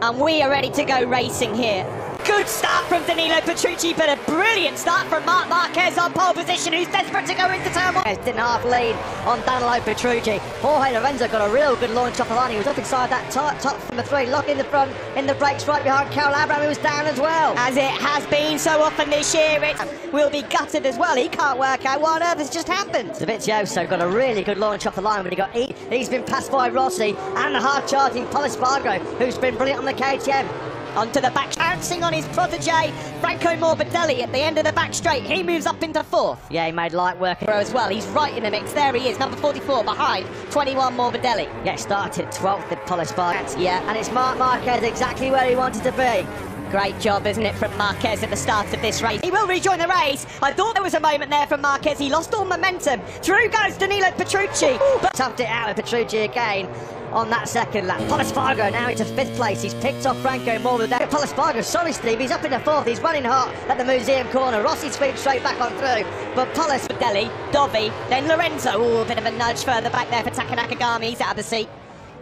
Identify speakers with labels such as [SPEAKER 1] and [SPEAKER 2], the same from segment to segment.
[SPEAKER 1] And we are ready to go racing here. Good start from Danilo Petrucci, but a brilliant start from Marc Marquez on pole position, who's desperate to go into turn one. Didn't half lead on Danilo Petrucci. Jorge Lorenzo got a real good launch off the line. He was up inside that top from the three, locking the front in the brakes right behind Carol Abraham, who was down as well. As it has been so often this year, it will be gutted as well. He can't work out what on earth has just happened. Dovizioso got a really good launch off the line, but he's been passed by Rossi and the hard-charging Pol Espargaro, who's been brilliant on the KTM. Onto the back, pouncing on his protege, Franco Morbidelli at the end of the back straight. He moves up into fourth. Yeah, he made light work as well. He's right in the mix. There he is, number 44, behind 21 Morbidelli. Yeah, started 12th with Pol Espargaro. Yeah, and it's Marc Marquez exactly where he wanted to be. Great job, isn't it, from Marquez at the start of this race. He will rejoin the race. I thought there was a moment there from Marquez. He lost all momentum. Through goes Danilo Petrucci. But toughed it out with Petrucci again on that second lap. Pol Espargaro now into 5th place. He's picked off Franco Morbidelli. Pol Espargaro, sorry Steve, he's up in the 4th. He's running hot at the museum corner. Rossi sweeps straight back on through. But Pol Espargaro, Dovi, then Lorenzo. Ooh, a bit of a nudge further back there for Taka Nakagami. He's out of the seat.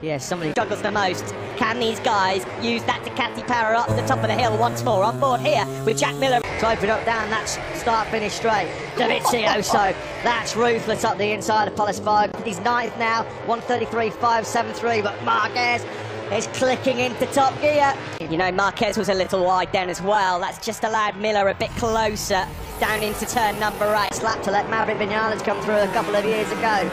[SPEAKER 1] Yeah, somebody struggles the most. Can these guys use that Ducati power up to the top of the hill once more? On board here with Jack Miller. To open up down that start-finish straight. Dovizioso, that's ruthless up the inside of Pol Espargaro. He's 9th now, 133.573, but Marquez is clicking into top gear. You know, Marquez was a little wide then as well. That's just allowed Miller a bit closer down into turn number 8. Slap to let Maverick Vinales come through a couple of years ago.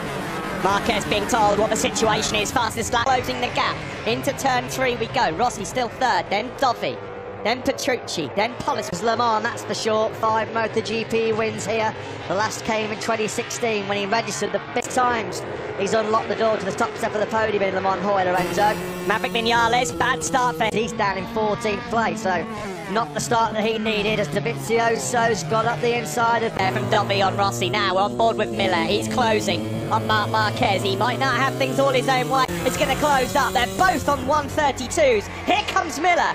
[SPEAKER 1] Marquez being told what the situation is, fastest lap, closing the gap. Into turn 3 we go. Rossi still 3rd, then Dovi, then Petrucci, then Polis. Le Mans, that's the short 5 MotoGP wins here. The last came in 2016 when he registered the big times. He's unlocked the door to the top step of the podium in Le Mans, Jorge Lorenzo. Maverick Vinales, bad start for him. He's down in 14th place, so not the start that he needed, as Dovizioso's got up the inside of there from Dovi on Rossi. Now on board with Miller. He's closing on Marc Marquez. He might not have things all his own way. It's going to close up. They're both on 132s. Here comes Miller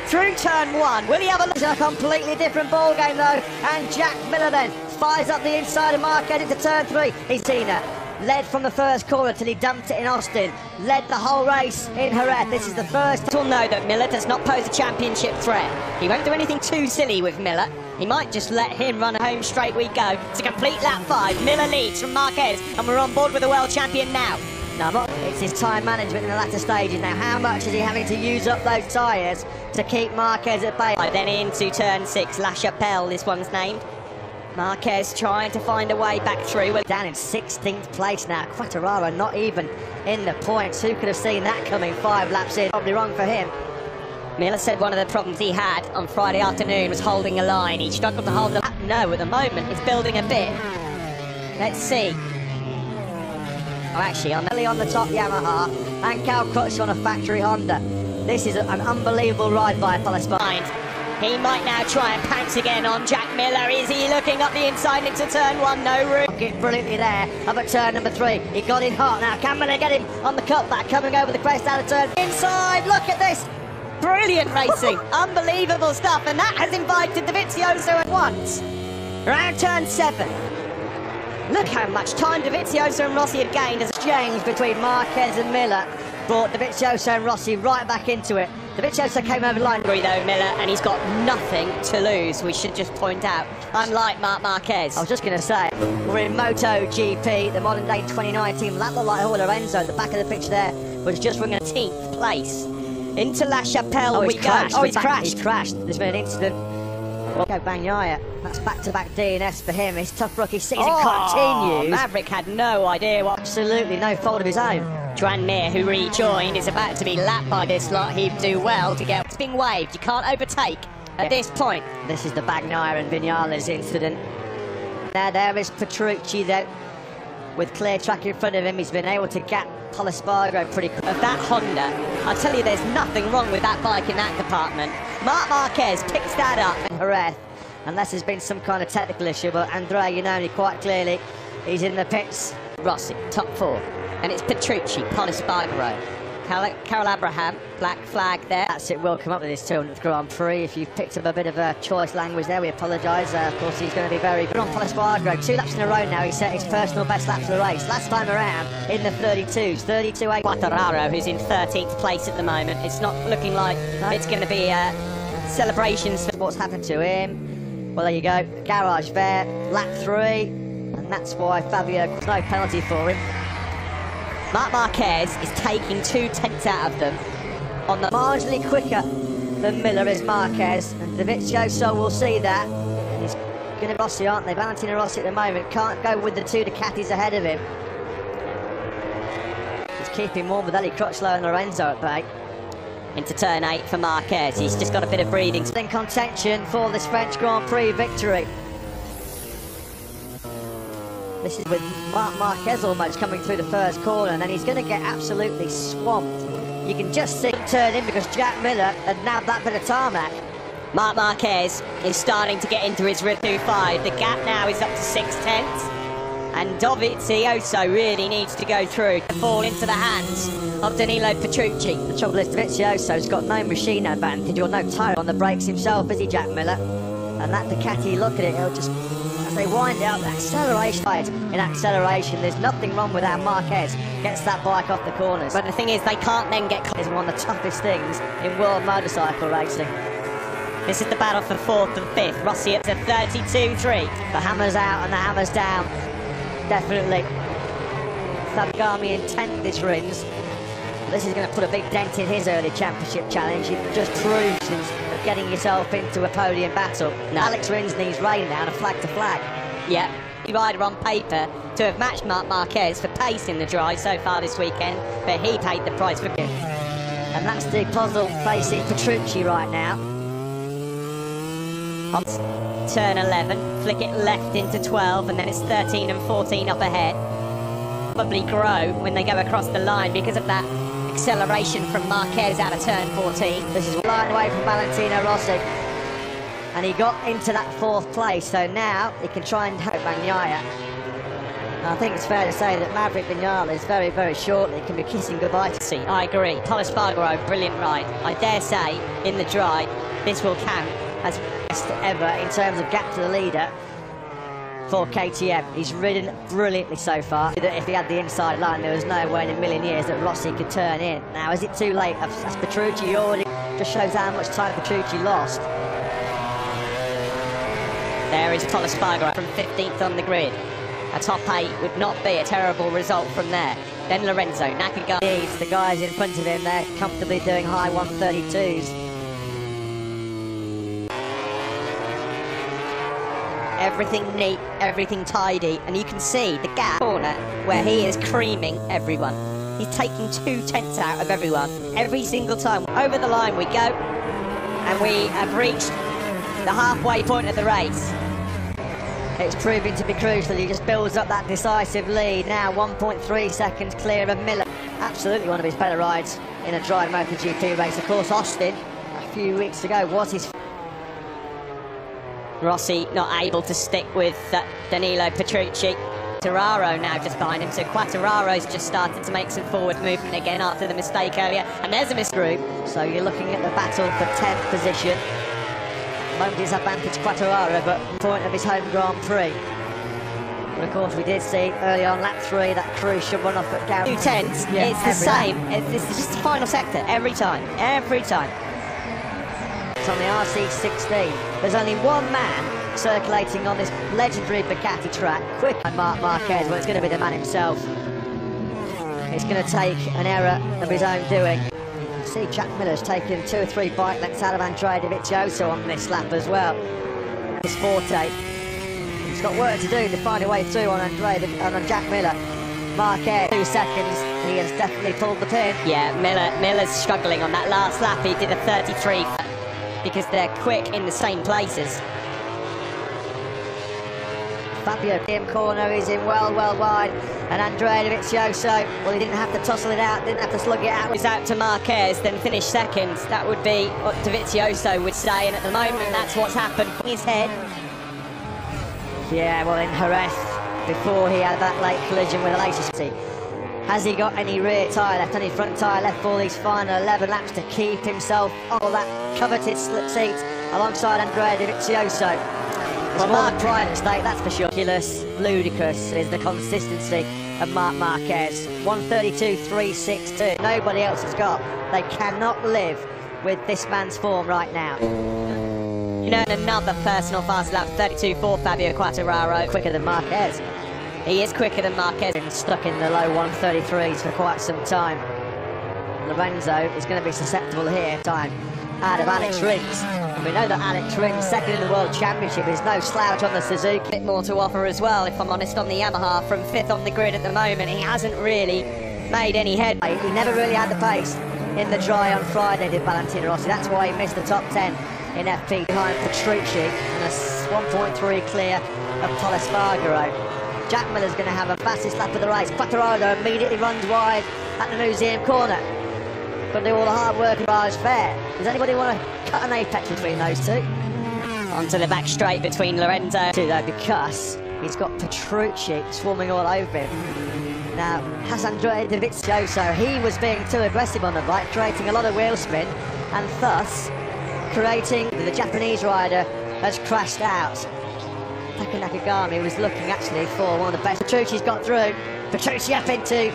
[SPEAKER 1] through turn 1. Will he have a completely different ball game though? And Jack Miller then fires up the inside of Marquez into turn 3. He's seen it. Led from the first corner till he dumped it in Austin. Led the whole race in Jerez. This is the first. We'll know that Miller does not pose a championship threat. He won't do anything too silly with Miller. He might just let him run home straight we go. It's a complete lap 5. Miller leads from Marquez, and we're on board with the world champion now. No, it's his time management in the latter stages now. How much is he having to use up those tyres to keep Marquez at bay? Then into turn 6, La Chapelle, this one's named. Marquez trying to find a way back through. We're down in 16th place now. Quartararo not even in the points. Who could have seen that coming 5 laps in? Probably wrong for him. Miller said one of the problems he had on Friday afternoon was holding a line. He struggled to hold the lap. No, at the moment it's building a bit. Let's see. Oh, actually, on the top Yamaha and Cal Crutch on a factory Honda. This is an unbelievable ride by Pol Espargaro. He might now try and pounce again on Jack Miller. Is he looking up the inside into turn 1? No room. Get brilliantly there up at turn number 3. He got in hot. Now can Miller get him on the cutback coming over the crest out of turn inside? Look at this. Brilliant racing. Unbelievable stuff. And that has invited Dovizioso at once. Round turn 7. Look how much time Dovizioso and Rossi have gained as exchange between Marquez and Miller brought Dovizioso and Rossi right back into it. Dovizioso came over the line though, Miller, and he's got nothing to lose, we should just point out, unlike Marc Marquez. I was just going to say, we're in MotoGP, the modern day 2019, that looked like Jorge Lorenzo at the back of the pitch there, was just running 18th place. Into La Chapelle we go. Oh, he's crashed. He's crashed. There's been an incident. Go Bagnaia. That's back-to-back DNS for him. His tough rookie season continues. Maverick had no idea what. Absolutely no fault of his own. Tranmere, who rejoined, is about to be lapped by this lot. He'd do well to get. It's being waved. You can't overtake at this point. This is the Bagnaia and Vinales incident. Now there is Petrucci though, with clear track in front of him. He's been able to gap Pol Espargaro pretty quick. Of that Honda, I'll tell you, there's nothing wrong with that bike in that department. Marc Marquez picks that up in Jerez, unless there's been some kind of technical issue, but Andrea Iannone quite clearly, he's in the pits. Rossi, top 4. And it's Petrucci, Pol Espargaro, Carol Abraham, black flag there. That's it, will come up with this 200th Grand Prix. If you've picked up a bit of a choice language there, we apologise. Of course, he's going to be very good on Polispargo. 2 laps in a row now, he set his personal best lap of the race. Last time around, in the 32s, 32.8. Quartararo, who's in 13th place at the moment. It's not looking like it's going to be celebrations for what's happened to him. Well, there you go. Garage there, lap 3. And that's why Fabio, no penalty for him. Marc Marquez is taking 2 tenths out of them. On the marginally quicker than Miller is Marquez, and Dovizioso will see that. He's going to Rossi, aren't they? Valentino Rossi at the moment can't go with the 2 Ducatis ahead of him. He's keeping warm with Eli Crutchlow and Lorenzo at bay. Into turn 8 for Marquez. He's just got a bit of breathing. In contention for this French Grand Prix victory. This is with Marc Marquez almost coming through the first corner, and then he's going to get absolutely swamped. You can just see him turn in because Jack Miller had nabbed that bit of tarmac. Marc Marquez is starting to get into his rhythm. 2.5. The gap now is up to 6 tenths. And Dovizioso really needs to go through to fall into the hands of Danilo Petrucci. The trouble is Dovizioso's got no machine advantage or no tire on the brakes himself, is he, Jack Miller? And that Ducati, look at it, it'll just... They wind out the acceleration. In acceleration, there's nothing wrong with how Marquez gets that bike off the corners. But the thing is, they can't then get caught. It's one of the toughest things in world motorcycle racing. This is the battle for 4th and 5th. Rossi up to 32.3. The hammer's out and the hammer's down. Definitely. Fabgami in 10th this rins. This is going to put a big dent in his early championship challenge. You've just proved of getting yourself into a podium battle. No. Alex Rins needs rain now, a flag to flag. Yeah, rider on paper to have matched Marc Marquez for pace in the drive so far this weekend, but he paid the price for it. And that's the puzzle facing Petrucci right now. On turn 11, flick it left into 12, and then it's 13 and 14 up ahead. Probably grow when they go across the line because of that acceleration from Marquez out of turn 14. This is a line away from Valentino Rossi, and he got into that 4th place, so now he can try and hope Bagnaia. I think it's fair to say that Maverick Vinales very, very shortly can be kissing goodbye to see. I agree. Polispargo, brilliant ride. I dare say, in the dry, this will count as best ever in terms of gap to the leader for KTM. He's ridden brilliantly so far. If he had the inside line, there was no way in a million years that Rossi could turn in. Now, is it too late? As Petrucci already just shows how much time Petrucci lost. There is Polispargo from 15th on the grid. A top 8 would not be a terrible result from there. Then Lorenzo, Nakagami, the guys in front of him, they're comfortably doing high 132s. Everything neat, everything tidy, and you can see the gap corner where he is creaming everyone. He's taking 2 tenths out of everyone every single time. Over the line we go, and we have reached the halfway point of the race. It's proving to be crucial. He just builds up that decisive lead. Now 1.3 seconds clear of Miller. Absolutely one of his better rides in a dry MotoGP race. Of course, Austin, a few weeks ago, was his... Rossi not able to stick with Danilo Petrucci. Quattararo now just behind him, so Quattararo's just started to make some forward movement again after the mistake earlier, and there's a misgroup. So you're looking at the battle for 10th position. Moment his advantage Quattararo, but point of his home Grand Prix. But of course we did see early on lap 3 that crucial run off at Gary. 2 tenths, yeah, it's the same. It's just the final sector every time, every time. On the RC16. There's only one man circulating on this legendary Ducati track. Quick and Marc Marquez, well, it's going to be the man himself. It's going to take an error of his own doing. You can see Jack Miller's taken 2 or 3 bike lengths out of Andrea Dovizioso on this lap as well. His forte. He's got work to do to find a way through on on Jack Miller. Marquez, 2 seconds. He has definitely pulled the pin. Yeah, Miller's struggling on that last lap. He did a 33. Because they're quick in the same places. Fabio Kim corner is in well wide, and Andrea Dovizioso, well, he didn't have to tussle it out, didn't have to slug it out. He's out to Marquez, then finish second. That would be what Dovizioso would say, and at the moment that's what's happened. His head. Yeah, well, in Jerez, before he had that late collision with the latest. Has he got any rear tyre left, any front tyre left for these final 11 laps to keep himself on that coveted slip seat alongside Andrea Dovizioso? Well, Mark Pride at stake, that's for sure. Ridiculous, ludicrous is the consistency of Marc Marquez. 132.362. Nobody else has got. They cannot live with this man's form right now. You know, another personal fast lap, 32.4, Fabio Quartararo, quicker than Marquez. He is quicker than Marquez. Been stuck in the low 133s for quite some time. Lorenzo is going to be susceptible here. Time out of Alex Rins. We know that Alex Rins, second in the World Championship, is no slouch on the Suzuki. A bit more to offer as well, if I'm honest, on the Yamaha. From 5th on the grid at the moment, he hasn't really made any headway. He never really had the pace in the dry on Friday, did Valentino Rossi. That's why he missed the top 10 in FP behind Petrucci, and a 1.3 clear of Pol Espargaro. Jack Miller's going to have a fastest lap of the race. Quartararo immediately runs wide at the museum corner. Got to do all the hard work and Raj fair. Does anybody want to cut an apex between those two? Onto the back straight between Lorenzo, though, because he's got Petrucci swarming all over him. Now, has Andrea Dovizioso, he was being too aggressive on the bike, creating a lot of wheel spin, and thus creating the Japanese rider has crashed out. Taka Nakagami was looking actually for one of the best. Petrucci's got through. Petrucci up into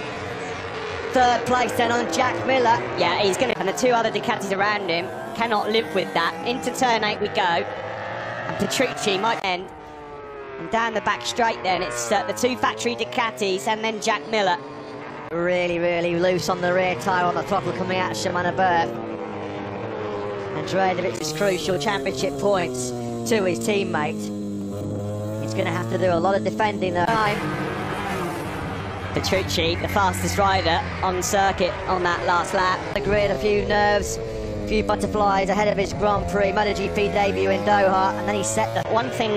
[SPEAKER 1] 3rd place then on Jack Miller. Yeah, he's going to... And the 2 other Ducatis around him cannot live with that. Into turn 8 we go. And Petrucci might end. And down the back straight then, it's the 2 factory Ducatis and then Jack Miller. Really, really loose on the rear tyre on the throttle coming out of Shimano Berth. Andrea Dovizioso's crucial championship points to his teammate. He's going to have to do a lot of defending the time. Petrucci, the fastest rider on circuit on that last lap. The grid, a few nerves, a few butterflies ahead of his Grand Prix MotoGP debut in Doha, and then he set the... One thing,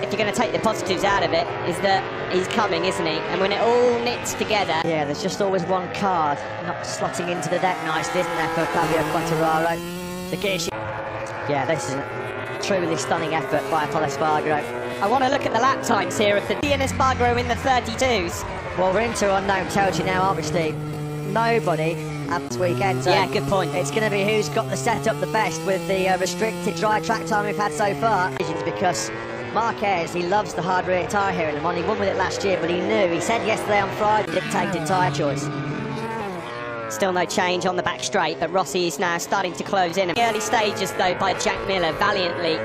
[SPEAKER 1] if you're going to take the positives out of it, is that he's coming, isn't he? And when it all knits together... Yeah, there's just always one card not slotting into the deck nicely, isn't there, for Fabio Quartararo? The gear shift. Yeah, this is a truly stunning effort by Pol Espargaro. I want to look at the lap times here of the Pol Espargaro in the 32s. Well, we're into unknown territory now, aren't we, Steve? Nobody this weekend. So yeah, good point. It's going to be who's got the setup the best with the restricted dry track time we've had so far. Because Marquez, he loves the hard rear tyre here in Le Mans. He won with it last year, but he knew. He said yesterday on Friday, dictated tyre choice. Still no change on the back straight, but Rossi is now starting to close in. The early stages, though, by Jack Miller, valiantly.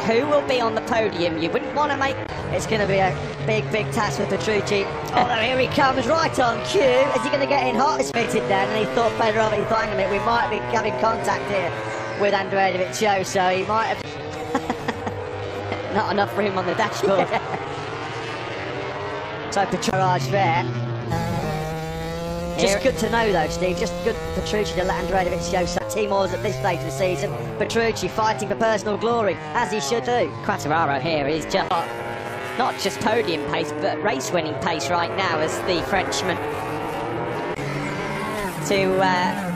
[SPEAKER 1] Who will be on the podium? You wouldn't want to make... It's going to be a big, big task for Petrucci. Oh, here he comes, right on cue. Is he going to get in hot? He's fitted then, and he thought better of it. He thought, hang on a minute, we might be having contact here with Andrea Dovizioso, so he might have... Not enough for him on the dashboard. So Petrucci there. Just good to know, though, Steve. Just good for Petrucci to let Andrea Dovizioso team orders at this stage of the season. Petrucci fighting for personal glory, as he should do. Quartararo here is just not just podium pace, but race-winning pace right now as the Frenchman. To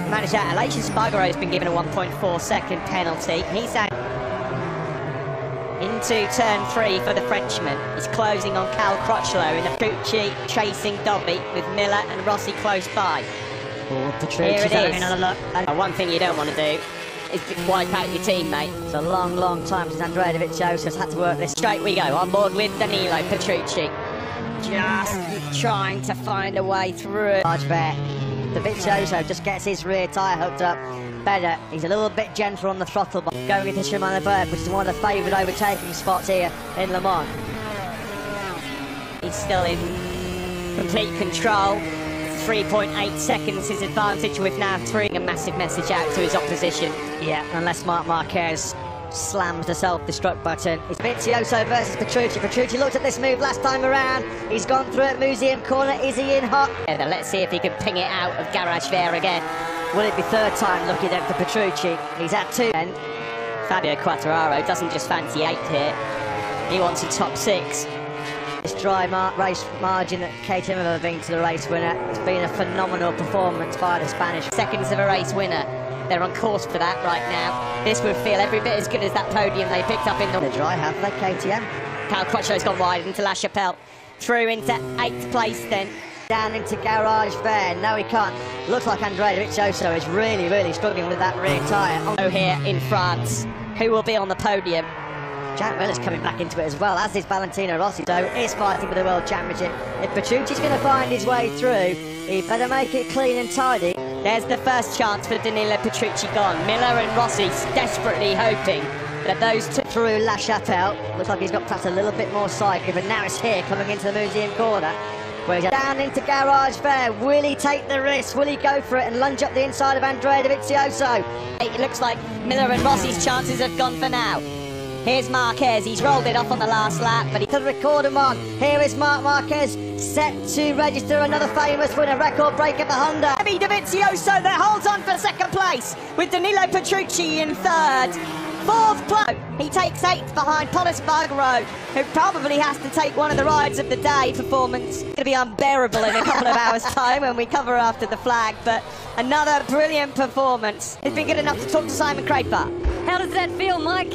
[SPEAKER 1] manage that, Aleix Espargaro has been given a 1.4-second penalty. He's out into turn 3 for the Frenchman. He's closing on Cal Crutchlow in a Petrucci chasing Dobby with Miller and Rossi close by. Oh, here it is. One thing you don't want to do is wipe out your teammate. It's a long, long time since Andrea Dovizioso has had to work this. Straight we go, on board with Danilo Petrucci. Just trying to find a way through. Large there. Dovizioso just gets his rear tyre hooked up better. He's a little bit gentle on the throttle, but going into Shimano Berth, which is one of the favoured overtaking spots here in Le Mans. He's still in complete control. 3.8 seconds his advantage, with now throwing a massive message out to his opposition. Yeah, unless Marc Marquez slams the self-destruct button. It's Dovizioso versus Petrucci. Petrucci looked at this move last time around. He's gone through at Museum Corner. Is he in hot? Yeah, let's see if he can ping it out of Garage there again. Will it be 3rd time lucky then for Petrucci? He's at 2 then. Fabio Quartararo doesn't just fancy 8th here. He wants a top 6. This dry race margin that KTM have been to the race winner. It's been a phenomenal performance by the Spanish. Seconds of a race winner. They're on course for that right now. This would feel every bit as good as that podium they picked up in the dry, have they, KTM? Cal Crutchlow's gone wide into La Chapelle. Through into 8th place then. Down into garage there. No, he can't. Looks like Andrea Dovizioso is really struggling with that rear tyre. Oh, here in France, who will be on the podium? Jack Miller's coming back into it as well, as is Valentino Rossi, so is fighting for the World Championship. If Petrucci's going to find his way through, he better make it clean and tidy. There's the first chance for Danilo Petrucci gone. Miller and Rossi desperately hoping that those two through La Chapelle. Looks like he's got perhaps a little bit more cycling, but now it's here coming into the museum corner. Where he's down into garage there. Will he take the risk? Will he go for it and lunge up the inside of Andrea Dovizioso? It looks like Miller and Rossi's chances have gone for now. Here's Marquez, he's rolled it off on the last lap, but he could record him on. Here is Marc Marquez, set to register another famous winner, record breaker for Honda. Dovizioso that holds on for second place, with Danilo Petrucci in third. Fourth place, he takes eighth behind Polis Bagro, who probably has to take one of the rides of the day. Performance going to be unbearable in a couple of hours' time when we cover after the flag, but another brilliant performance. He's been good enough to talk to Simon Craper.
[SPEAKER 2] How does that feel, Mike?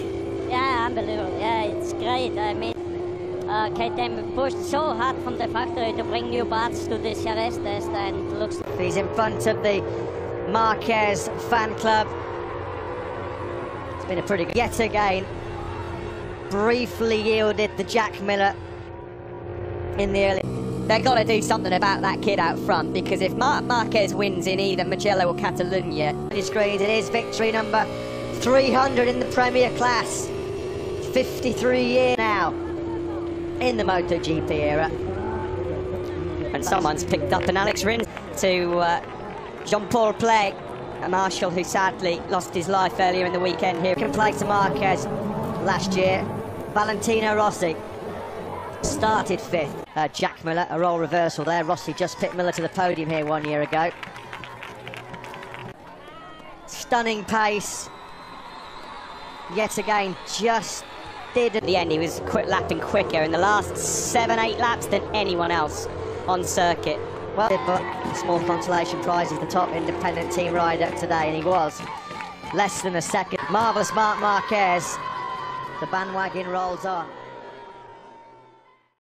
[SPEAKER 3] Yeah, unbelievable. Yeah, it's great. I mean, KTM pushed so hard from the factory to bring new parts to this Jerez test, and it looks...
[SPEAKER 1] He's in front of the Marquez fan club. It's been a pretty good... Yet again, briefly yielded the Jack Miller in the early... They've got to do something about that kid out front, because if Marc Marquez wins in either Mugello or Catalunya, on your screens, it is victory number 300 in the Premier class. 53 years now in the MotoGP era. And someone's picked up an Alex Rins to Jean-Paul Play, a marshal who sadly lost his life earlier in the weekend here. Second place to Marquez last year. Valentino Rossi started fifth. Jack Miller, a role reversal there. Rossi just picked Miller to the podium here 1 year ago. Stunning pace. Yet again, just did at the end. He was lapping quicker in the last 7-8 laps than anyone else on circuit. Well, but a small consolation prize is the top independent team rider today, and he was less than a second. Marvellous Marc Marquez. The bandwagon rolls on.